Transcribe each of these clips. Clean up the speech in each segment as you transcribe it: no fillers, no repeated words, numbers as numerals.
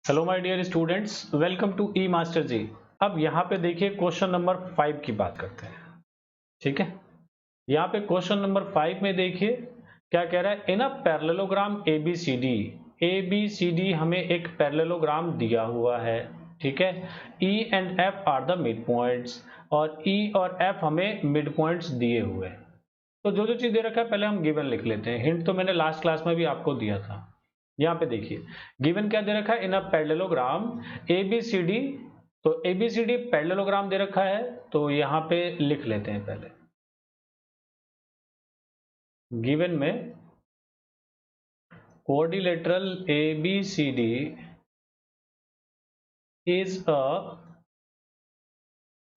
Hello my dear students, welcome to E master ji. अब यहाँ पे देखिए क्वेश्चन नंबर 5 की बात करते हैं। ठीक है, यहाँ पे क्वेश्चन नंबर 5 में देखिए क्या कह रहा है। इन अ पैरेललोग्राम ABCD हमें एक पैरेललोग्राम दिया हुआ है। ठीक है, E and F are the mid points और E और F हमें मिड पॉइंट्स दिए हुए हैं। तो जो जो चीज दे रखा है पहले हम गिवन लिख लेते हैं। हिंट तो मैंने लास्ट क्लास में भी आपको दिया था। यहाँ पे देखिए गिवन क्या दे रखा है, इन अ पैरेललोग्राम ABCD। तो ABCD पैरेललोग्राम दे रखा है, तो यहाँ पे लिख लेते हैं पहले। गिवन में quadrilateral ABCD is a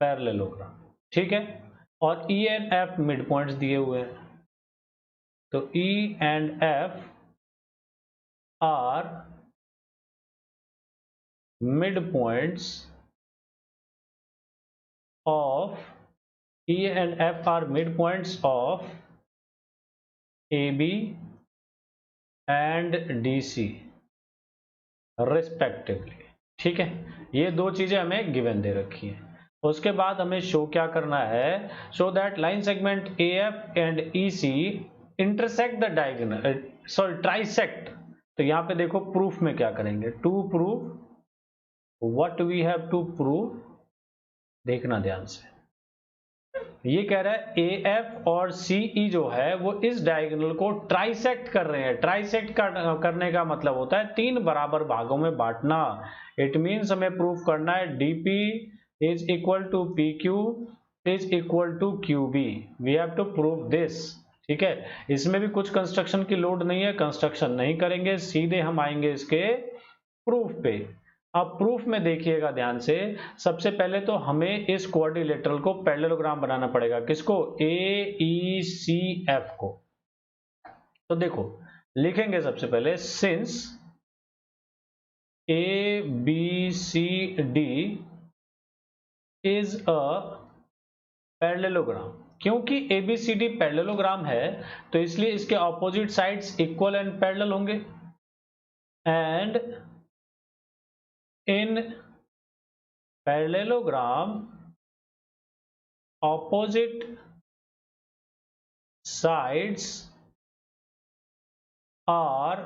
parallelogram. ठीक है, और E and F mid points दिए हुए हैं। तो E and F are mid points of E and F are midpoints of AB and DC respectively। ठीक है, ये दो चीजें हमें गिवन दे रखी हैं। उसके बाद हमें शो क्या करना है, show that line segment AF and EC intersect the diagonal, sorry trisect. तो यहाँ पे देखो प्रूफ में क्या करेंगे, to prove what we have to prove. देखना ध्यान से, ये कह रहा है AF और CE जो है वो इस डायगोनल को ट्राइसेक्ट कर रहे हैं। ट्राइसेक्ट करने का मतलब होता है तीन बराबर भागों में बांटना। इट मीन्स हमें प्रूफ करना है DP is equal to PQ is equal to QB। We have to prove this. ठीक है, इसमें भी कुछ कंस्ट्रक्शन की लोड नहीं है, कंस्ट्रक्शन नहीं करेंगे, सीधे हम आएंगे इसके प्रूफ पे। अब प्रूफ में देखिएगा ध्यान से, सबसे पहले तो हमें इस क्वाड्रिलेटरल को पैरेललोग्राम बनाना पड़ेगा। किसको? AECF को। तो देखो लिखेंगे सबसे पहले, since ABCD is a parallelogram. क्योंकि ABCD पैरेललोग्राम है तो इसलिए इसके opposite sides equal and parallel होंगे। And in parallelogram opposite sides are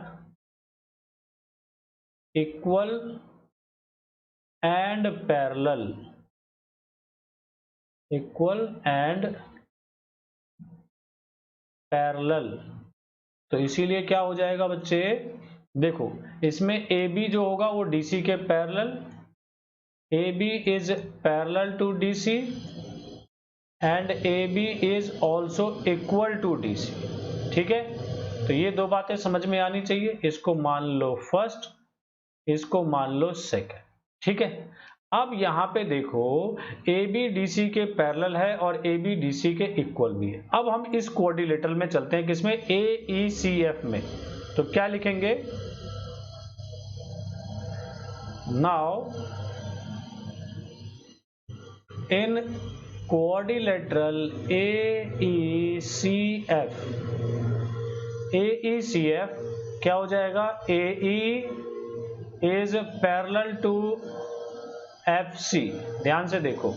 equal and parallel, equal and parallel। तो इसीलिए क्या हो जाएगा बच्चे, देखो इसमें AB जो होगा वो DC के parallel, AB is parallel to DC and AB is also equal to DC। ठीक है, तो ये दो बातें समझ में आनी चाहिए। इसको मान लो फर्स्ट, इसको मान लो सेकंड। ठीक है, अब यहां पे देखो AB DC के पैरेलल है और AB DC के इक्वल भी है। अब हम इस क्वाड्रिलेटरल में चलते हैं, किसमें? AECF में। तो क्या लिखेंगे, नाउ इन क्वाड्रिलेटरल AECF क्या हो जाएगा, AE is parallel to FC। ध्यान से देखो,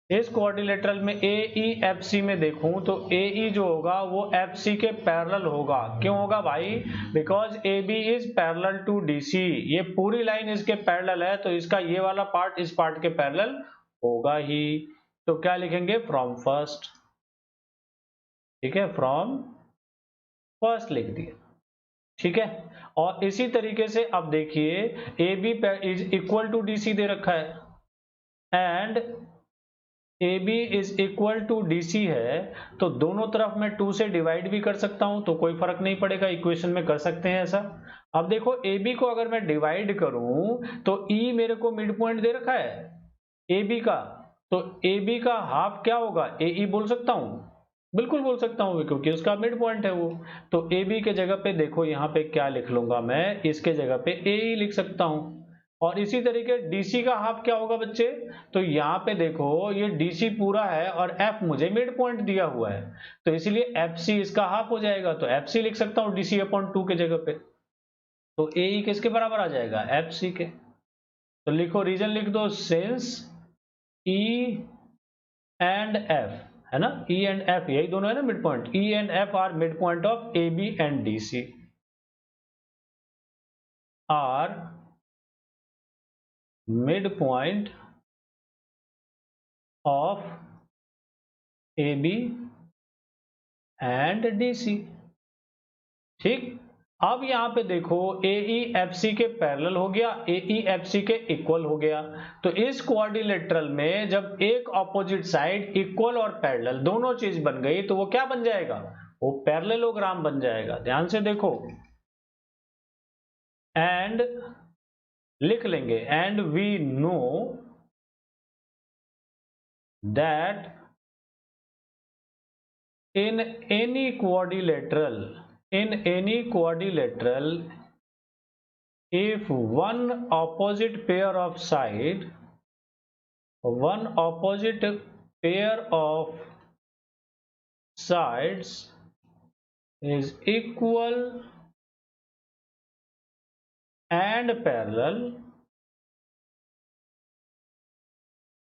इस क्वाड्रिलेटरल में AEFC में देखूं तो AE जो होगा वो FC के पैरेलल होगा। क्यों होगा भाई? Because AB is parallel to DC। ये पूरी लाइन इसके पैरेलल है तो इसका ये वाला पार्ट इस पार्ट के पैरेलल होगा ही। तो क्या लिखेंगे, फ्रॉम फर्स्ट। ठीक है, फ्रॉम फर्स्ट लिख दिया। ठीक है, और इसी तरीके से अब देखिए AB is equal to DC दे रखा है and AB is equal to DC है, तो दोनों तरफ मैं 2 से डिवाइड भी कर सकता हूं, तो कोई फर्क नहीं पड़ेगा, इक्वेशन में कर सकते हैं ऐसा। अब देखो AB को अगर मैं डिवाइड करूं तो E मेरे को मिड पॉइंट दे रखा है AB का, तो AB का हाफ क्या होगा, AE बोल सकता हूं, बिल्कुल बोल सकता हूं क्योंकि उसका मिड पॉइंट है वो। तो AB के जगह पे देखो यहाँ पे क्या लिख लूंगा मैं, इसके जगह पे AE लिख सकता हूं। और इसी तरीके DC का हाफ क्या होगा बच्चे, तो यहाँ पे देखो ये DC पूरा है और F मुझे मिड पॉइंट दिया हुआ है, तो इसीलिए FC इसका हाफ हो जाएगा, तो FC लिख सकता हूँ DC अपॉन 2 के जगह पे। तो ए ई किसके बराबर आ जाएगा, एफ सी के। तो लिखो, रीजन लिख दो, सिंस ई एंड एफ, है ना, ई एंड एफ यही दोनों है ना mid point, E and F are mid point of A B and D C, are mid point of A B and D C. ठीक, अब यहां पे देखो ए ई एफ सी के पैरेलल हो गया, ए ई एफ सी के इक्वल हो गया। तो इस क्वाड्रिलेटरल में जब एक ऑपोजिट साइड इक्वल और पैरेलल दोनों चीज बन गई तो वो क्या बन जाएगा, वो पैरेललोग्राम बन जाएगा। ध्यान से देखो, एंड लिख लेंगे, and we know that in any quadrilateral if one opposite pair of sides is equal and parallel,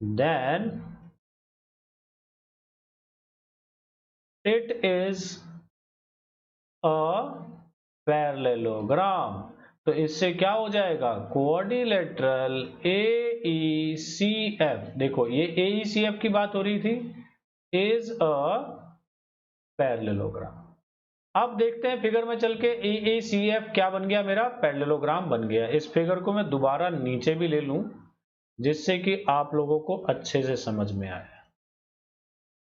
then it is a parallelogram। तो इससे क्या हो जाएगा, quadrilateral A E C F, देखो ये ए ई सी एफ की बात हो रही थी, इज अ पैरेललोग्राम। अब देखते हैं फिगर में चल के, ए ई सी एफ क्या बन गया, मेरा पैरेललोग्राम बन गया। इस फिगर को मैं दोबारा नीचे भी ले लूं जिससे कि आप लोगों को अच्छे से समझ में आए।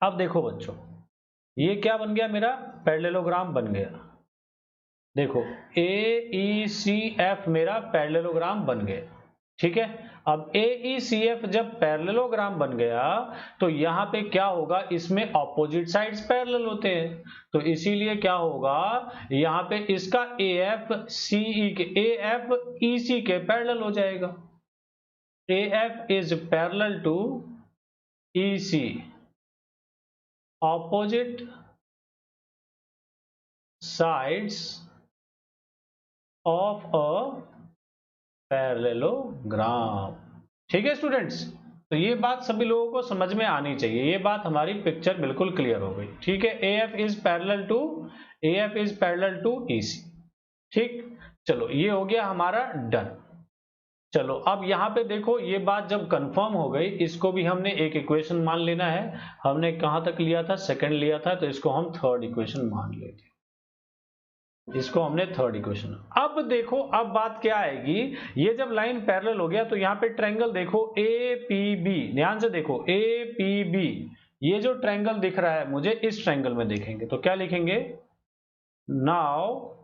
अब देखो बच्चों, ये क्या बन गया, मेरा पैरेललोग्राम बन गया। देखो ए ई सी एफ मेरा पैरेललोग्राम बन गया, ठीक है। अब ए ई सी एफ जब पैरेललोग्राम बन गया तो यहां पे क्या होगा, इसमें ऑपोजिट साइड्स पैरेलल होते हैं, तो इसीलिए क्या होगा, यहां पे इसका ए एफ सी ई के, ए एफ ई सी के पैरेलल हो जाएगा। A F is parallel to E C, opposite sides of a parallelogram। ठीक है स्टूडेंट्स, तो ये बात सभी लोगों को समझ में आनी चाहिए, ये बात हमारी पिक्चर बिल्कुल क्लियर हो गई। ठीक है, A F is parallel to E C. ठीक, चलो ये हो गया हमारा डन। चलो अब यहां पे देखो, ये बात जब कंफर्म हो गई, इसको भी हमने एक इक्वेशन मान लेना है। हमने कहां तक लिया था, सेकंड लिया था, तो इसको हम थर्ड इक्वेशन मान लेते हैं, इसको हमने थर्ड इक्वेशन। अब देखो, अब बात क्या आएगी, ये जब लाइन पैरेलल हो गया तो यहां पे ट्रायंगल देखो ए पी बी, ध्यान से देखो ए पी बी, ये जो ट्रायंगल दिख रहा है मुझे, इस ट्रायंगल में देखेंगे तो क्या लिखेंगे, नाउ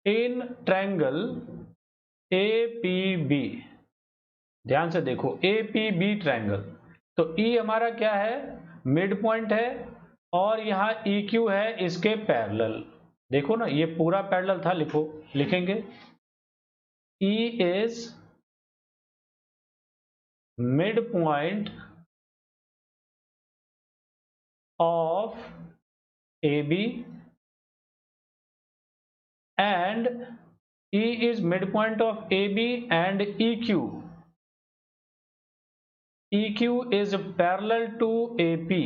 इन ट्रायंगल APB, ध्यान से देखो APB ट्रायंगल, तो E हमारा क्या है, मिड पॉइंट है, और यहां EQ है इसके पैरेलल। देखो ना, ये पूरा पैरेलल था, लिखो, लिखेंगे E is mid point of AB and E is midpoint of AB and EQ. EQ is parallel to AP.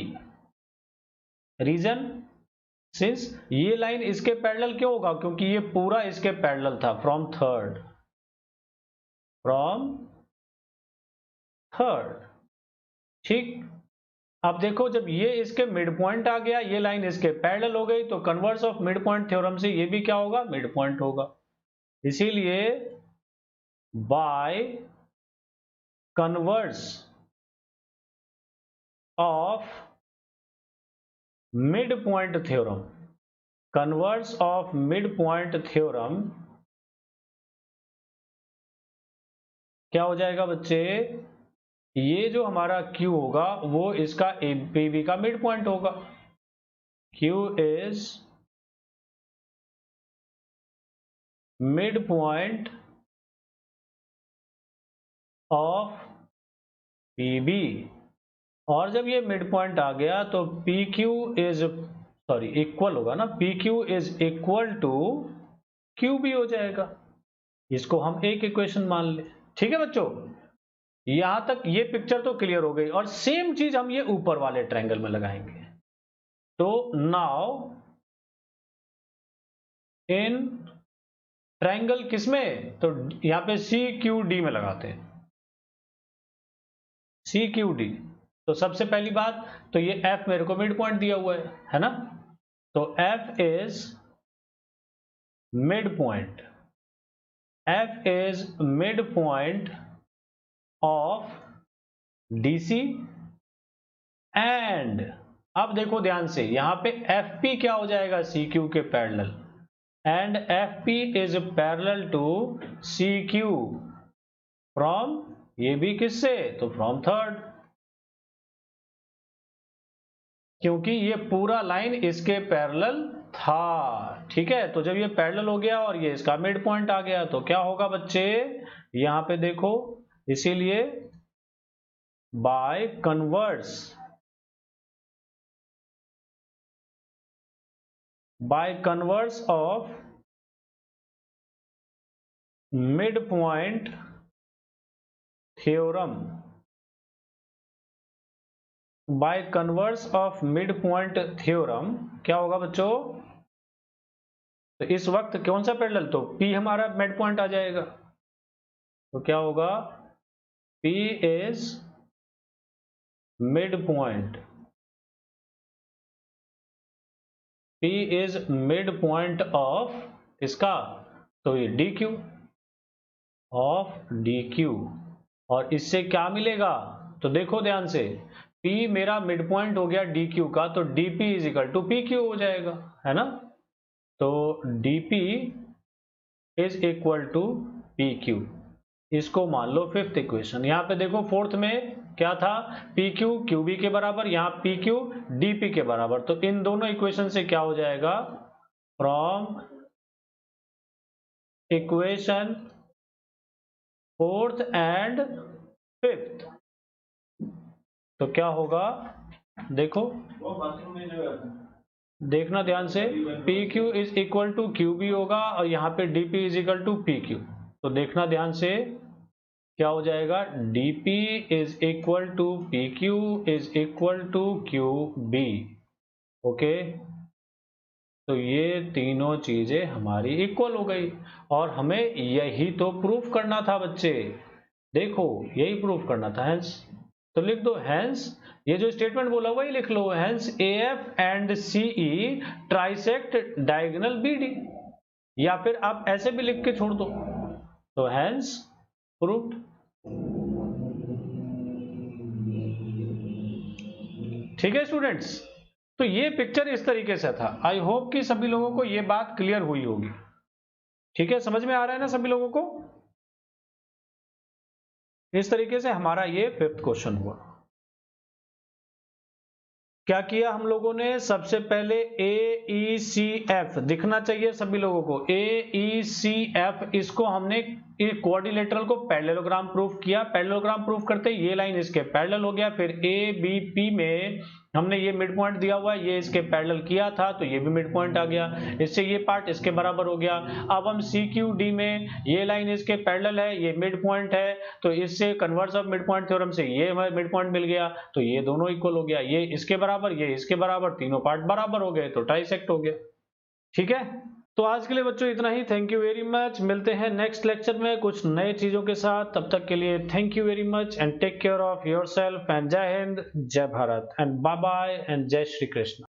Reason? Since ये लाइन इसके पैरेलल क्यों होगा, क्योंकि ये पूरा इसके पैरेलल था फ्रॉम थर्ड। ठीक, अब देखो जब ये इसके मिड पॉइंट आ गया, ये लाइन इसके पैरेलल हो गई, तो converse of mid point theorem से ये भी क्या होगा, मिड पॉइंट होगा। इसीलिए by converse of mid point theorem, converse of mid point theorem क्या हो जाएगा बच्चे, ये जो हमारा Q होगा वो इसका APB का मिड पॉइंट होगा। Q is mid point of PB, और जब ये मिड पॉइंट आ गया तो PQ इज इक्वल होगा ना, PQ is equal to Q B हो जाएगा। इसको हम एक इक्वेशन मान ले। ठीक है बच्चों, यहां तक ये पिक्चर तो क्लियर हो गई। और सेम चीज हम ये ऊपर वाले ट्रायंगल में लगाएंगे। तो नाउ इन ट्रायंगल किसमें, तो यहां पे सी क्यू डी में लगाते हैं, सी क्यू डी। तो सबसे पहली बात तो ये एफ मेरे को मिड पॉइंट दिया हुआ है ना, तो F is mid point, F is mid point of DC and, अब देखो ध्यान से, यहां पे एफ पी क्या हो जाएगा, सी क्यू के parallel, and F P is parallel to C Q from, ये भी किससे, तो फ्रॉम थर्ड, क्योंकि ये पूरा लाइन इसके पैरेलल था। ठीक है, तो जब ये पैरेलल हो गया और ये इसका मिड पॉइंट आ गया तो क्या होगा बच्चे, यहां पे देखो, इसीलिए by converse of mid point theorem, by converse of mid point theorem क्या होगा बच्चों, तो इस वक्त कौन सा पैरेलल, तो P हमारा मिड पॉइंट आ जाएगा, तो क्या होगा, P is mid point, P is mid point of इसका, तो ये DQ ऑफ DQ, और इससे क्या मिलेगा, तो देखो ध्यान से, P मेरा मिड पॉइंट हो गया DQ का, तो DP is equal to PQ हो जाएगा, है ना, तो DP is equal to PQ, इसको मान लो फिफ्थ इक्वेशन। यहां पे देखो फोर्थ में क्या था, PQ QB के बराबर, यहां PQ DP के बराबर, तो इन दोनों इक्वेशन से क्या हो जाएगा, from equation fourth and fifth, तो क्या होगा, देखो देखना ध्यान से, PQ is equal to QB होगा और यहाँ पे DP is equal to PQ, तो देखना ध्यान से क्या हो जाएगा, DP is equal to PQ is equal to QB। Okay, तो ये तीनों चीजें हमारी इक्वल हो गई, और हमें यही तो प्रूफ करना था बच्चे, देखो यही प्रूफ करना था, हेंस तो लिख दो, हेंस ये जो स्टेटमेंट बोला वही लिख लो, hence AF and CE trisect diagonal BD, या फिर आप ऐसे भी लिख के छोड़ दो, तो हेंस प्रूव्ड। ठीक है स्टूडेंट्स, तो ये पिक्चर इस तरीके से था। आई होप कि सभी लोगों को ये बात क्लियर हुई होगी। ठीक है, समझ में आ रहा है ना सभी लोगों को, इस तरीके से हमारा ये फिफ्थ क्वेश्चन हुआ। क्या किया हम लोगों ने, सबसे पहले AECF दिखना चाहिए सभी लोगों को, AECF, इसको हमने क्वाड्रिलेटरल को पैरेललोग्राम प्रूफ किया, पैरेललोग्राम प्रूफ करते ये लाइन इसके पैरेलल हो गया, फिर ABP में हमने ये मिड पॉइंट दिया हुआ है, ये इसके पैरेलल किया था तो ये भी मिड पॉइंट आ गया, इससे ये पार्ट इसके बराबर हो गया। अब हम CQD में ये लाइन इसके पैरेलल है, ये मिड पॉइंट है, तो इससे converse of mid point theorem से ये हमें मिड पॉइंट मिल गया, तो ये दोनों इक्वल हो गया, ये इसके बराबर ये इसके बराबर, तीनों पार्ट बराबर हो गए, तो ट्राइसेक्ट हो गया। ठीक है, तो आज के लिए बच्चों इतना ही। थैंक यू वेरी मच, मिलते हैं नेक्स्ट लेक्चर में कुछ नए चीजों के साथ, तब तक के लिए thank you very much and take care of yourself and जय हिंद, जय Bharat and bye bye and जय श्री कृष्ण।